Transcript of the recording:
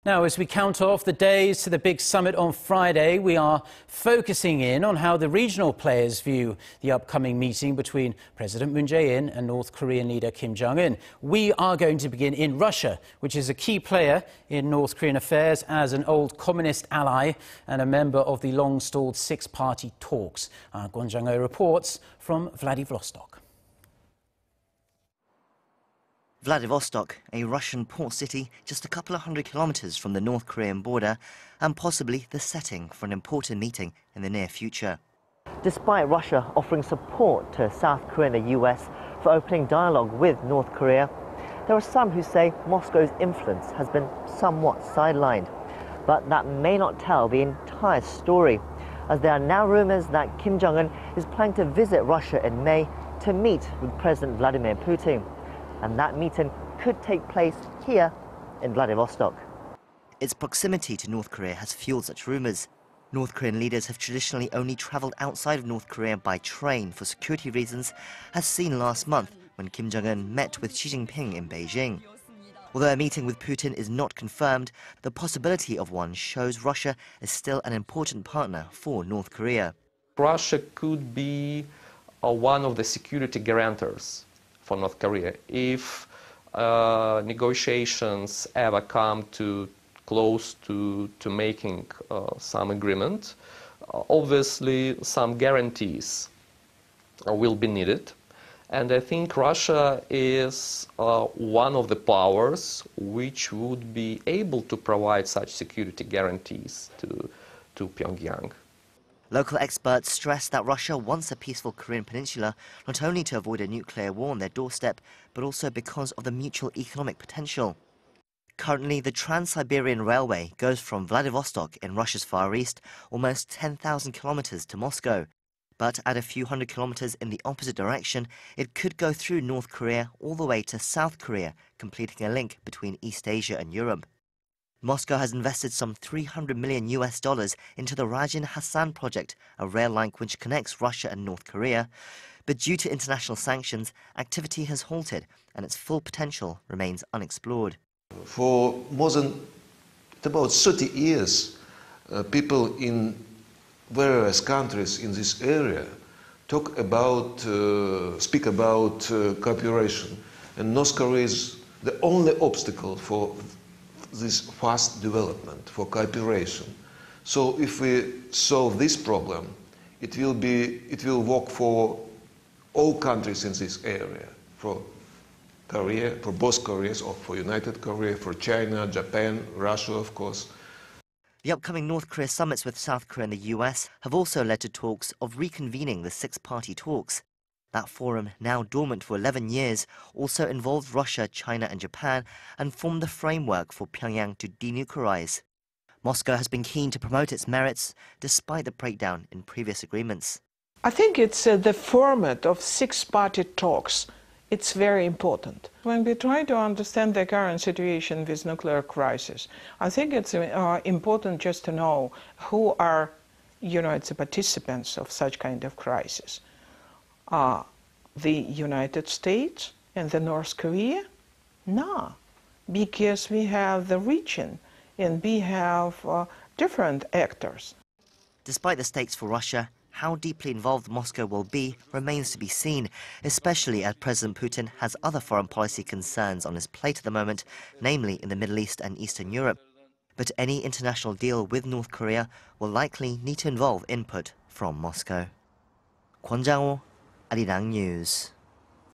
Now, as we count off the days to the big summit on Friday, we are focusing in on how the regional players view the upcoming meeting between President Moon Jae-in and North Korean leader Kim Jong-un. We are going to begin in Russia, which is a key player in North Korean affairs as an old communist ally and a member of the long-stalled six-party talks. Kwon Jang-ho reports from Vladivostok. Vladivostok, a Russian port city just a couple of hundred kilometers from the North Korean border, and possibly the setting for an important meeting in the near future. Despite Russia offering support to South Korea and the US for opening dialogue with North Korea, there are some who say Moscow's influence has been somewhat sidelined. But that may not tell the entire story, as there are now rumors that Kim Jong-un is planning to visit Russia in May to meet with President Vladimir Putin. And that meeting could take place here in Vladivostok. Its proximity to North Korea has fueled such rumors. North Korean leaders have traditionally only traveled outside of North Korea by train for security reasons, as seen last month when Kim Jong-un met with Xi Jinping in Beijing. Although a meeting with Putin is not confirmed, the possibility of one shows Russia is still an important partner for North Korea. Russia could be one of the security guarantors for North Korea if negotiations ever come close to making some agreement. Obviously, some guarantees will be needed, and I think Russia is one of the powers which would be able to provide such security guarantees to Pyongyang. Local experts stress that Russia wants a peaceful Korean peninsula not only to avoid a nuclear war on their doorstep, but also because of the mutual economic potential. Currently, the Trans-Siberian Railway goes from Vladivostok in Russia's Far East almost 10,000 kilometers to Moscow. But at a few hundred kilometers in the opposite direction, it could go through North Korea all the way to South Korea, completing a link between East Asia and Europe. Moscow has invested some $300 million into the Rajin Hassan project, a rail line which connects Russia and North Korea. But due to international sanctions, activity has halted and its full potential remains unexplored. For more than about 30 years, people in various countries in this area speak about cooperation, and North Korea is the only obstacle for this fast development, for cooperation. So if we solve this problem, it will work for all countries in this area, for Korea, for both Koreas, or for United Korea, for China, Japan, Russia, of course. The upcoming North Korea summits with South Korea and the US have also led to talks of reconvening the six-party talks. That forum, now dormant for 11 years, also involved Russia, China and Japan and formed the framework for Pyongyang to denuclearize. Moscow has been keen to promote its merits despite the breakdown in previous agreements. I think it's the format of six-party talks. It's very important. When we try to understand the current situation with nuclear crisis, I think it's important just to know who are, the participants of such kind of crisis. The United States and the North Korea? No, because we have the region and we have different actors. Despite the stakes for Russia, how deeply involved Moscow will be remains to be seen, especially as President Putin has other foreign policy concerns on his plate at the moment, namely in the Middle East and Eastern Europe. But any international deal with North Korea will likely need to involve input from Moscow. Kwon Jang-ho, Arirang News.